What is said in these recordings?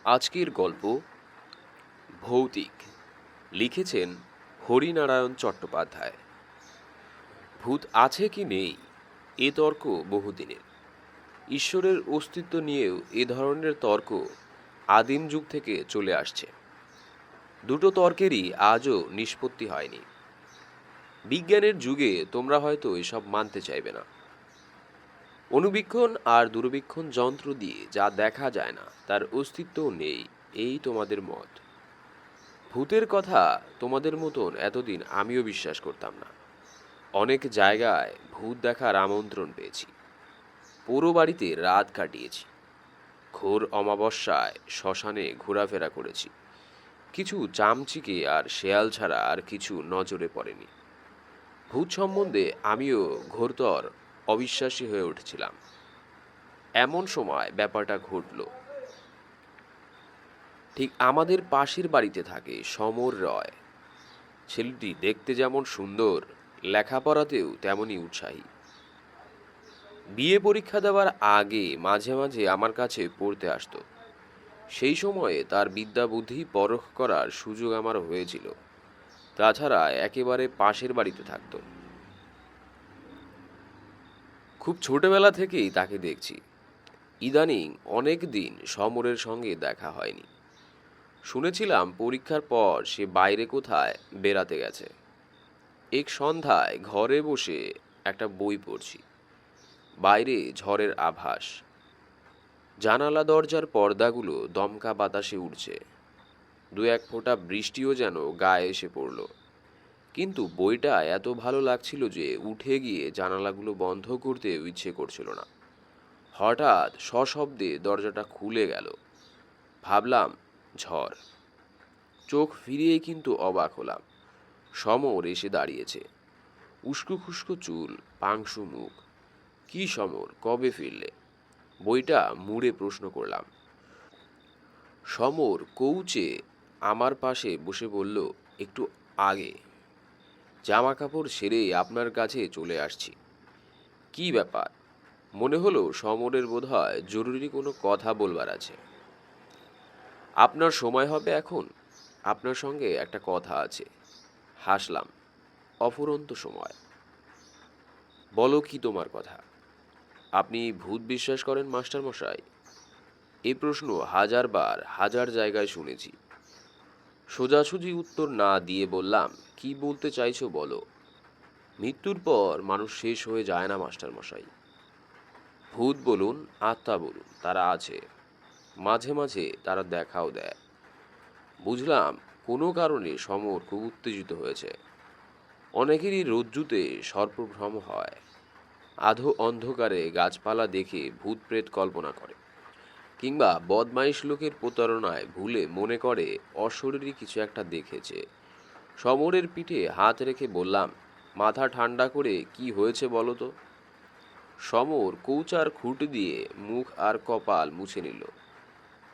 আজকের গল্প ভৌতিক। লিখেছেন হরিনারায়ণ চট্টোপাধ্যায়। ভূত আছে কি নেই এ তর্ক বহুদিনের। ঈশ্বরের অস্তিত্ব নিয়েও এ ধরনের তর্ক আদিম যুগ থেকে চলে আসছে। দুটো তর্কেরই আজও নিষ্পত্তি হয়নি। বিজ্ঞানের যুগে তোমরা হয়তো এসব মানতে চাইবে না। অনুবীক্ষণ আর দূরবীক্ষণ যন্ত্র দিয়ে যা দেখা যায় না তার অস্তিত্বও নেই, এই তোমাদের মত। ভূতের কথা তোমাদের মতন এতদিন আমিও বিশ্বাস করতাম না। অনেক জায়গায় ভূত দেখার আমন্ত্রণ পেয়েছি, পুরো বাড়িতে রাত কাটিয়েছি, ঘোর অমাবস্যায় শ্মশানে ঘোরাফেরা করেছি। কিছু চামচিকে আর শেয়াল ছাড়া আর কিছু নজরে পড়েনি। ভূত সম্বন্ধে আমিও ঘোরতর অবিশ্বাসী হয়ে উঠেছিলাম। এমন সময় ব্যাপারটা ঘটল। ঠিক আমাদের পাশের বাড়িতে থাকে সমর রয়। ছেলেটি দেখতে যেমন সুন্দর, লেখাপড়াতেও তেমনই উৎসাহী। বিয়ে পরীক্ষা দেওয়ার আগে মাঝে মাঝে আমার কাছে পড়তে আসতো। সেই সময়ে তার বিদ্যা বুদ্ধি পরখ করার সুযোগ আমার হয়েছিল। তাছাড়া একেবারে পাশের বাড়িতে থাকতো। খুব ছোটবেলা থেকেই তাকে দেখছি। ইদানিং অনেক দিন সমরের সঙ্গে দেখা হয়নি। শুনেছিলাম পরীক্ষার পর সে বাইরে কোথায় বেড়াতে গেছে। এক সন্ধ্যায় ঘরে বসে একটা বই পড়ছি। বাইরে ঝড়ের আভাস। জানালা দরজার পর্দাগুলো দমকা বাতাসে উড়ছে। দু এক ফোঁটা বৃষ্টিও যেন গায়ে এসে পড়ল। কিন্তু বইটা এত ভালো লাগছিল যে উঠে গিয়ে জানালাগুলো বন্ধ করতে ইচ্ছে করছিল না। হঠাৎ সশব্দে দরজাটা খুলে গেল। ভাবলাম ঝড়। চোখ ফিরিয়ে কিন্তু অবাক হলাম। সমর এসে দাঁড়িয়েছে। উস্কো খুস্কো চুল, পাংশু মুখ। কি সমর, কবে ফিরলে? বইটা মুড়ে প্রশ্ন করলাম। সমর কৌচে আমার পাশে বসে বলল, একটু আগে। জামা কাপড় সেরে আপনার কাছে চলে আসছি। কি ব্যাপার? মনে হলো সমরের বোধহয় জরুরি কোনো কথা বলবার আছে। আপনার সময় হবে এখন? আপনার সঙ্গে একটা কথা আছে। হাসলাম। অফুরন্ত সময়। বলো কি তোমার কথা? আপনি ভূত বিশ্বাস করেন মাস্টার মশাই? এই প্রশ্ন হাজারবার হাজার জায়গায় শুনেছি। সোজাসুজি উত্তর না দিয়ে বললাম, কি বলতে চাইছো বলো। মৃত্যুর পর মানুষ শেষ হয়ে যায় না মাস্টার মশাই। ভূত বলুন, আত্মা বলুন, তারা আছে। মাঝে মাঝে তারা দেখাও দেয়। বুঝলাম কোনো কারণে সমর খুব উত্তেজিত হয়েছে। অনেকেরই রজ্জুতে সর্পভ্রম হয়। আধো অন্ধকারে গাছপালা দেখে ভূত প্রেত কল্পনা করে, কিংবা বদমাইশ লোকের প্রতারণায় ভুলে মনে করে অশরীরী কিছু একটা দেখেছে। সমরের পিঠে হাত রেখে বললাম, মাথা ঠান্ডা করে কি হয়েছে বলো তো। সমর কৌচার খুঁট দিয়ে মুখ আর কপাল মুছে নিল।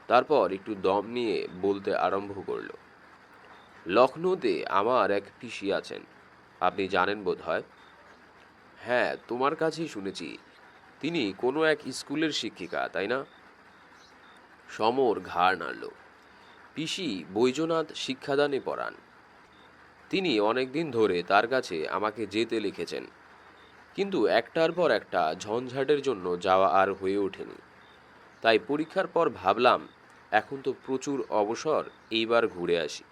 তারপর একটু দম নিয়ে বলতে আরম্ভ করল। লখনৌতে আমার এক পিসি আছেন, আপনি জানেন বোধ হয়। হ্যাঁ, তোমার কাছেই শুনেছি। তিনি কোনো এক স্কুলের শিক্ষিকা, তাই না? সমর ঘাড় নাড়ল। পিসি বৈজনাথ শিক্ষাদানে পড়ান। তিনি অনেকদিন ধরে তার কাছে আমাকে যেতে লিখেছেন, কিন্তু একটার পর একটা ঝঞ্ঝাটের জন্য যাওয়া আর হয়ে ওঠেনি। তাই পরীক্ষার পর ভাবলাম, এখন তো প্রচুর অবসর, এইবার ঘুরে আসি।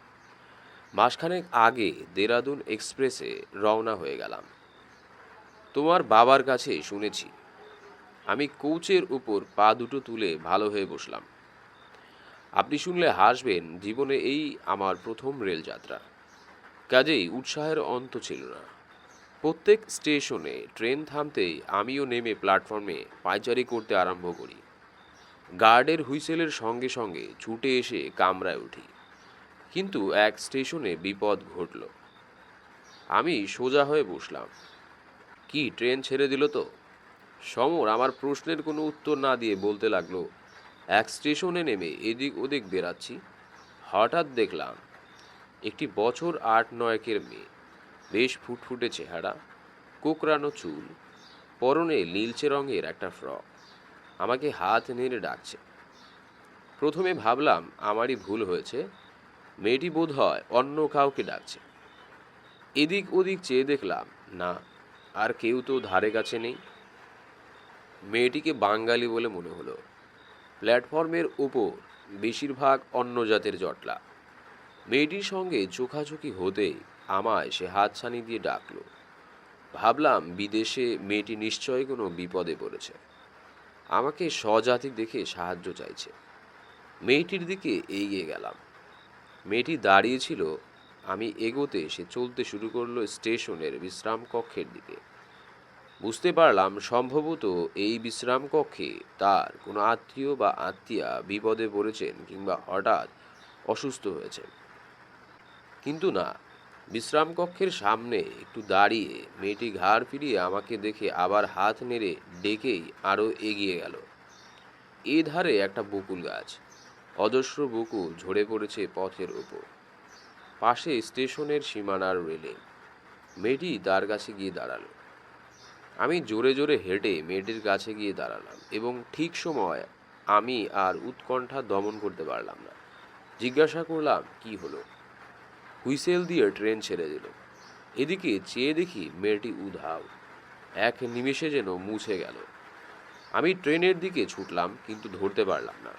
মাসখানেক আগে দেরাদুন এক্সপ্রেসে রওনা হয়ে গেলাম। তোমার বাবার কাছে শুনেছি। আমি কোচের উপর পা দুটো তুলে ভালো হয়ে বসলাম। আপনি শুনলে হাসবেন, জীবনে এই আমার প্রথম রেলযাত্রা। কাজেই উৎসাহের অন্ত ছিল না। প্রত্যেক স্টেশনে ট্রেন থামতেই আমিও নেমে প্ল্যাটফর্মে পায়চারি করতে আরম্ভ করি। গার্ডের হুইসেলের সঙ্গে সঙ্গে ছুটে এসে কামরায় উঠি। কিন্তু এক স্টেশনে বিপদ ঘটল। আমি সোজা হয়ে বসলাম। কি, ট্রেন ছেড়ে দিল তো? সমর আমার প্রশ্নের কোনো উত্তর না দিয়ে বলতে লাগলো, এক স্টেশনে নেমে এদিক ওদিক বেরাচ্ছি, হঠাৎ দেখলাম একটি বছর ৮-৯-এর মেয়ে, বেশ ফুটফুটে চেহারা, কোকড়ানো চুল, পরনে নীলচে রঙের একটা ফ্রক, আমাকে হাত নেড়ে ডাকছে। প্রথমে ভাবলাম আমারই ভুল হয়েছে, মেয়েটি বোধ হয় অন্য কাউকে ডাকছে। এদিক ওদিক চেয়ে দেখলাম না, আর কেউ তো ধারে কাছে নেই। মেয়েটিকে বাঙালি বলে মনে হলো। প্ল্যাটফর্মের উপর বেশিরভাগ অন্য জাতের জটলা। মেয়েটির সঙ্গে চোখাচোখি হতেই আমায় সে হাতছানি দিয়ে ডাকলো। ভাবলাম বিদেশে মেয়েটি নিশ্চয়ই কোনো বিপদে পড়েছে, আমাকে স্বজাতি দেখে সাহায্য চাইছে। মেয়েটির দিকে এগিয়ে গেলাম। মেয়েটি দাঁড়িয়েছিল। আমি এগোতে সে চলতে শুরু করলো স্টেশনের বিশ্রাম কক্ষের দিকে। বুঝতে পারলাম সম্ভবত এই বিশ্রাম কক্ষে তার কোনো আত্মীয় বা আত্মীয়া বিপদে পড়েছেন কিংবা হঠাৎ অসুস্থ হয়েছেন। কিন্তু না, বিশ্রাম কক্ষের সামনে একটু দাঁড়িয়ে মেয়েটি ঘাড় ফিরিয়ে আমাকে দেখে আবার হাত নেড়ে ডেকেই আরও এগিয়ে গেল। এ ধারে একটা বকুল গাছ, অজস্র বকুল ঝরে পড়েছে পথের ওপর। পাশে স্টেশনের সীমানার রেলিং। মেয়েটি তার কাছে গিয়ে দাঁড়ালো। আমি জোরে জোরে হেঁটে মেয়েটির কাছে গিয়ে দাঁড়ালাম এবং ঠিক সময় আমি আর উৎকণ্ঠা দমন করতে পারলাম না। জিজ্ঞাসা করলাম কি হলো। হুইসেল দিয়ে ট্রেন ছেড়ে দিল। এদিকে চেয়ে দেখি মেয়েটি উধাও, এক নিমেষে যেন মুছে গেল। আমি ট্রেনের দিকে ছুটলাম, কিন্তু ধরতে পারলাম না।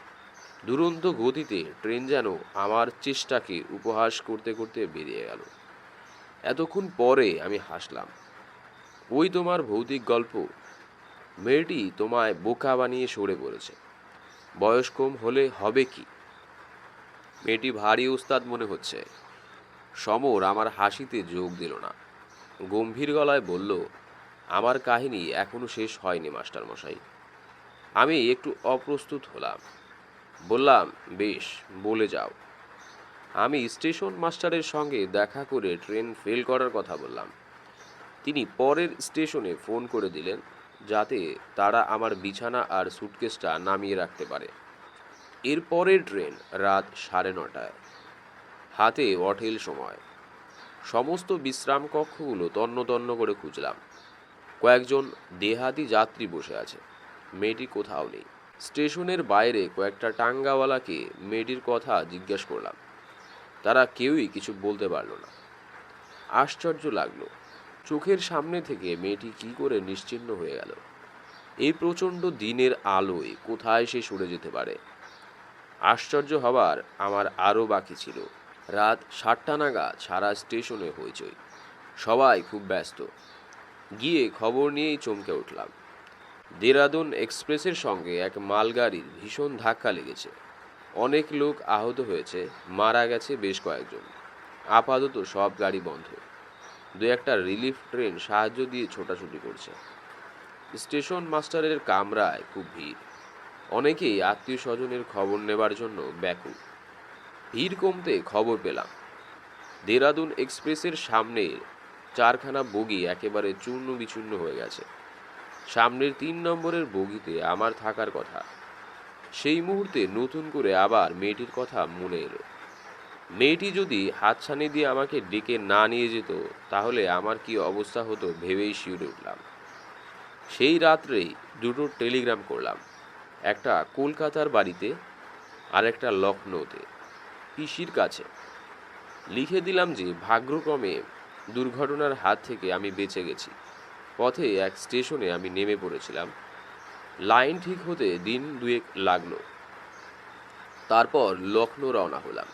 দুরন্ত গতিতে ট্রেন যেন আমার চেষ্টাকে উপহাস করতে করতে বেরিয়ে গেল। এতক্ষণ পরে আমি হাসলাম। ওই তোমার ভৌতিক গল্প, মেয়েটি তোমায় বোকা বানিয়ে সরে পড়েছে। বয়স কম হলে হবে কি? মেয়েটি ভারী উস্তাদ মনে হচ্ছে। সমর আমার হাসিতে যোগ দিল না। গম্ভীর গলায় বলল, আমার কাহিনী এখনো শেষ হয়নি মাস্টার মশাই। আমি একটু অপ্রস্তুত হলাম। বললাম, বেশ, বলে যাও। আমি স্টেশন মাস্টারের সঙ্গে দেখা করে ট্রেন ফেল করার কথা বললাম। তিনি পরের স্টেশনে ফোন করে দিলেন যাতে তারা আমার বিছানা আর সুটকেসটা নামিয়ে রাখতে পারে। এর পরের ট্রেন রাত 9:30। হাতে অঢেল সময়। সমস্ত বিশ্রাম কক্ষগুলো তন্ন তন্ন করে খুঁজলাম। কয়েকজন দেহাতি যাত্রী বসে আছে, মেয়েটি কোথাও নেই। স্টেশনের বাইরে কয়েকটা টাঙ্গাওয়ালাকে মেয়েটির কথা জিজ্ঞেস করলাম। তারা কেউই কিছু বলতে পারল না। আশ্চর্য লাগলো, চোখের সামনে থেকে মেয়েটি কি করে নিশ্চিহ্ন হয়ে গেল। এই প্রচণ্ড দিনের আলোয় কোথায় সে সরে যেতে পারে? আশ্চর্য হবার আমার আরও বাকি ছিল। রাত 7টা নাগাদ সারা স্টেশনে হইচই, সবাই খুব ব্যস্ত। গিয়ে খবর নিয়েই চমকে উঠলাম। দেরাদুন এক্সপ্রেসের সঙ্গে এক মালগাড়ির ভীষণ ধাক্কা লেগেছে। অনেক লোক আহত হয়েছে, মারা গেছে বেশ কয়েকজন। আপাতত সব গাড়ি বন্ধ। দু একটা রিলিফ ট্রেন সাহায্য দিয়ে ছোটাছুটি করছে। স্টেশন মাস্টারের কামরায় খুব ভিড়। অনেকেই আত্মীয় স্বজনের খবর নেবার জন্য ব্যাকুল। ভিড় কমতে খবর পেলাম দেরাদুন এক্সপ্রেসের সামনের 4খানা বগি একেবারে চূর্ণ বিচূর্ণ হয়ে গেছে। সামনের 3 নম্বরের বগিতে আমার থাকার কথা। সেই মুহূর্তে নতুন করে আবার মেয়েটির কথা মনে এলো। মেয়েটি যদি হাতছানি দিয়ে আমাকে ডেকে না নিয়ে যেত, তাহলে আমার কি অবস্থা হতো ভেবেই শিউরে উঠলাম। সেই রাত্রেই দুটো টেলিগ্রাম করলাম, একটা কলকাতার বাড়িতে আর একটা লখনৌতে, পিসির কাছে। লিখে দিলাম যে ভাগ্যক্রমে দুর্ঘটনার হাত থেকে আমি বেঁচে গেছি। পথে এক স্টেশনে আমি নেমে পড়েছিলাম। লাইন ঠিক হতে দিন 2 লাগলো। তারপর লখনৌ রওনা হলাম।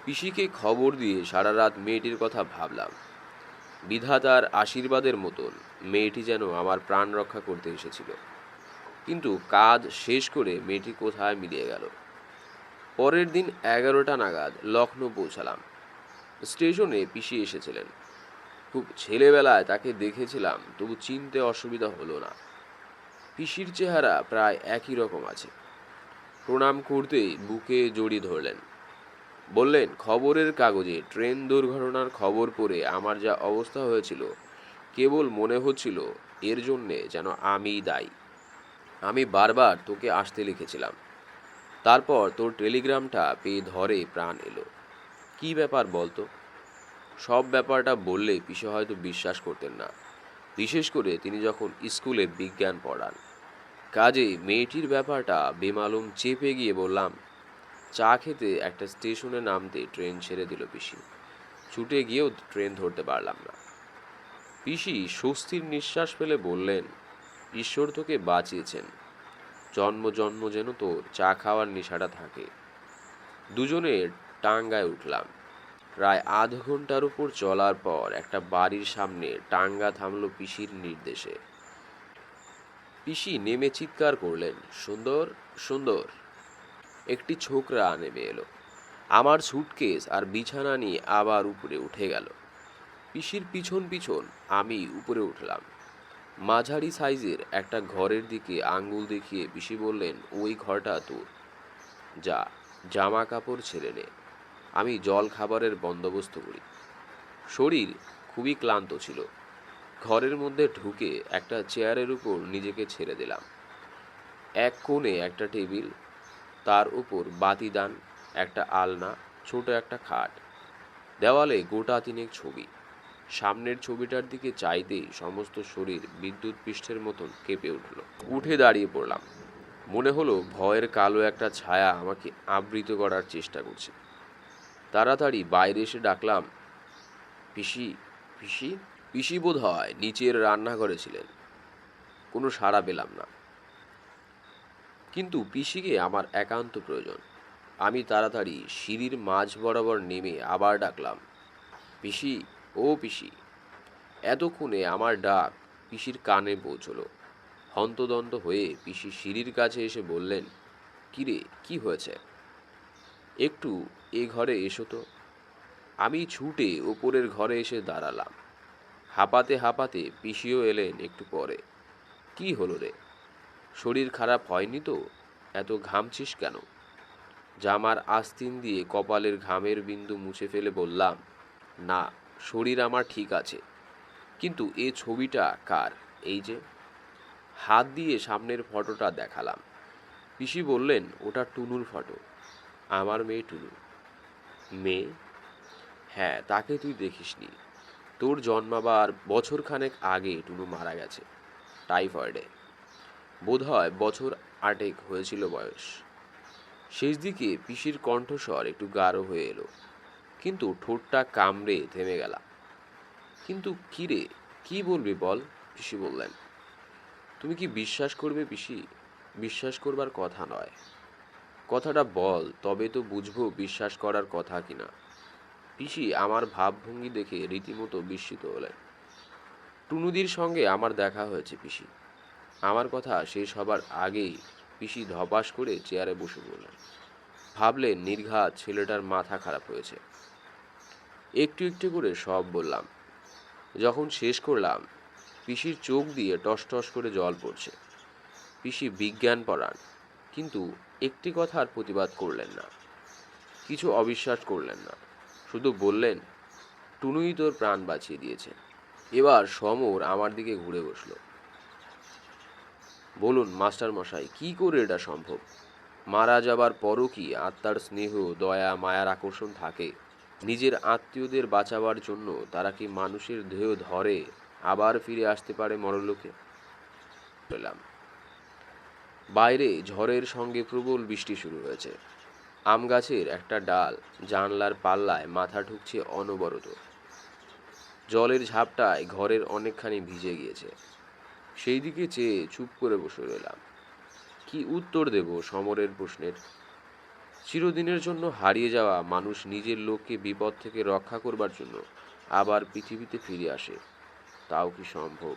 পিসিকে খবর দিয়ে সারা রাত মেয়েটির কথা ভাবলাম। বিধাতার আশীর্বাদের মতন মেয়েটি যেন আমার প্রাণ রক্ষা করতে এসেছিল। কিন্তু কাজ শেষ করে মেয়েটি কোথায় মিলিয়ে গেল। পরের দিন 11টা নাগাদ লখনৌ পৌঁছালাম। স্টেশনে পিসি এসেছিলেন। খুব ছেলেবেলায় তাকে দেখেছিলাম, তবু চিনতে অসুবিধা হলো না। পিসির চেহারা প্রায় একই রকম আছে। প্রণাম করতেই বুকে জড়িয়ে ধরলেন। বললেন, খবরের কাগজে ট্রেন দুর্ঘটনার খবর পড়ে আমার যা অবস্থা হয়েছিল, কেবল মনে হচ্ছিল এর জন্যে যেন আমিই দায়ী। আমি বারবার তোকে আসতে লিখেছিলাম। তারপর তোর টেলিগ্রামটা পেয়ে ধরে প্রাণ এলো। কি ব্যাপার বলতো? সব ব্যাপারটা বললে পিসে হয়তো বিশ্বাস করতেন না, বিশেষ করে তিনি যখন স্কুলে বিজ্ঞান পড়ান। কাজেই মেয়েটির ব্যাপারটা বেমালুম চেপে গিয়ে বললাম, চা খেতে একটা স্টেশনে নামতে ট্রেন ছেড়ে দিল পিসি। ছুটে গিয়েও ট্রেন ধরতে পারলাম না। পিসি স্বস্তির নিঃশ্বাস ফেলে বললেন, ঈশ্বর তোকে বাঁচিয়েছেন, জন্ম জন্ম যেন তোর চা খাওয়ার নেশাটা থাকে। দুজনে টাঙ্গায় উঠলাম। প্রায় আধ ঘন্টার উপর চলার পর একটা বাড়ির সামনে টাঙ্গা থামলো পিসির নির্দেশে। পিসি নেমে চিৎকার করলেন, সুন্দর সুন্দর। একটি ছোকরা নেমে এলো। আমার সুটকেস আর বিছানা নিয়ে আবার উপরে উঠে গেল। পিসির পিছন পিছন আমি উপরে উঠলাম। মাঝারি সাইজের একটা ঘরের দিকে আঙ্গুল দেখিয়ে পিসি বললেন, ওই ঘরটা তোর, যা জামা কাপড় ছেড়ে নে, আমি জল খাবারের বন্দোবস্ত করি। শরীর খুবই ক্লান্ত ছিল। ঘরের মধ্যে ঢুকে একটা চেয়ারের উপর নিজেকে ছেড়ে দিলাম। এক কোণে একটা টেবিল, তার উপর বাতিদান, একটা আলনা, ছোট একটা খাট, দেওয়ালে গোটা তিনেক ছবি। সামনের ছবিটার দিকে চাইতেই সমস্ত শরীর বিদ্যুৎ পৃষ্ঠের মতন কেঁপে উঠল। উঠে দাঁড়িয়ে পড়লাম। মনে হলো ভয়ের কালো একটা ছায়া আমাকে আবৃত করার চেষ্টা করছে। তাড়াতাড়ি বাইরে এসে ডাকলাম, পিসি পিসি। পিসি বোধ হয় নিচের রান্নাঘরে ছিলেন। কোনো সাড়া পেলাম না। কিন্তু পিসিকে আমার একান্ত প্রয়োজন। আমি তাড়াতাড়ি সিঁড়ির মাঝ বরাবর নেমে আবার ডাকলাম, পিসি, ও পিসি। এতক্ষণে আমার ডাক পিসির কানে পৌঁছল। হন্তদন্ত হয়ে পিসি সিঁড়ির কাছে এসে বললেন, কিরে, কি হয়েছে? একটু এ ঘরে এসো তো। আমি ছুটে ওপরের ঘরে এসে দাঁড়ালাম। হাঁপাতে হাঁপাতে পিসিও এলেন একটু পরে। কি হলো রে, শরীর খারাপ হয়নি তো? এত ঘামছিস কেন? জামার আস্তিন দিয়ে কপালের ঘামের বিন্দু মুছে ফেলে বললাম, না, শরীর আমার ঠিক আছে। কিন্তু এ ছবিটা কার? এই যে। হাত দিয়ে সামনের ফটোটা দেখালাম। পিসি বললেন, ওটা টুনুর ফটো, আমার মেয়ে টুনু। মেয়ে? হ্যাঁ, তাকে তুই দেখিসনি। তোর জন্মাবার বছরখানেক আগে টুনু মারা গেছে, টাইফয়েডে। বোধহয় বছর 8 হয়েছিল বয়স। শেষ দিকে পিসির কণ্ঠস্বর একটু গাঢ় হয়ে এলো, কিন্তু ঠোঁটটা কামড়ে থেমে গেলাম। কিন্তু কি রে, কি বলবি বল? পিসি বললেন। তুমি কি বিশ্বাস করবে পিসি? বিশ্বাস করবার কথা নয়, কথাটা বল, তবে তো বুঝবো বিশ্বাস করার কথা কিনা। পিসি আমার ভাবভঙ্গি দেখে রীতিমতো বিস্মিত হলেন। টুনুদির সঙ্গে আমার দেখা হয়েছে পিসি। আমার কথা শেষ হবার আগেই পিসি ধপাস করে চেয়ারে বসে পড়লেন। ভাবলেন নির্ঘাত ছেলেটার মাথা খারাপ হয়েছে। একটু একটু করে সব বললাম। যখন শেষ করলাম, পিসির চোখ দিয়ে টস টস করে জল পড়ছে। পিসি বিজ্ঞান পড়ান, কিন্তু একটি কথার প্রতিবাদ করলেন না, কিছু অবিশ্বাস করলেন না। শুধু বললেন, টুনুই তোর প্রাণ বাঁচিয়ে দিয়েছে। এবার সমর আমার দিকে ঘুরে বসলো। বলুন মাস্টার মশাই, কি করে এটা সম্ভব? মারা যাবার পরও কি আত্মার স্নেহ, দয়া, মায়ার আকর্ষণ থাকে? নিজের আত্মীয়দের বাঁচাবার জন্য তারা কি মানুষের দেহ ধরে আবার ফিরে আসতে পারে মরলোকে? পেলাম। বাইরে ঝড়ের সঙ্গে প্রবল বৃষ্টি শুরু হয়েছে। আম গাছের একটা ডাল জানলার পাল্লায় মাথা ঢুকছে অনবরত। জলের ঝাপটায় ঘরের অনেকখানি ভিজে গিয়েছে। সেই দিকে চেয়ে চুপ করে বসে রইলাম। কি উত্তর দেব সমরের প্রশ্নের? চিরদিনের জন্য হারিয়ে যাওয়া মানুষ নিজের লোককে বিপদ থেকে রক্ষা করবার জন্য আবার পৃথিবীতে ফিরে আসে, তাও কি সম্ভব?